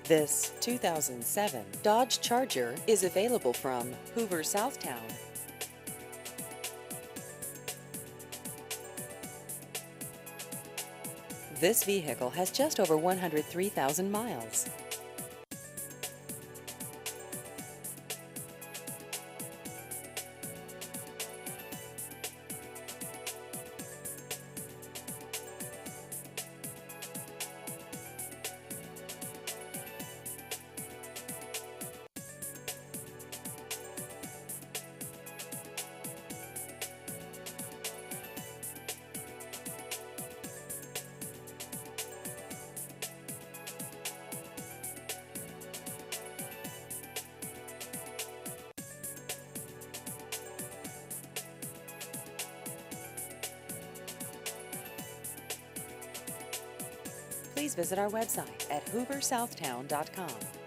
This 2007 Dodge Charger is available from Hoover Southtown. This vehicle has just over 103,000 miles. Please visit our website at hooversouthtown.com.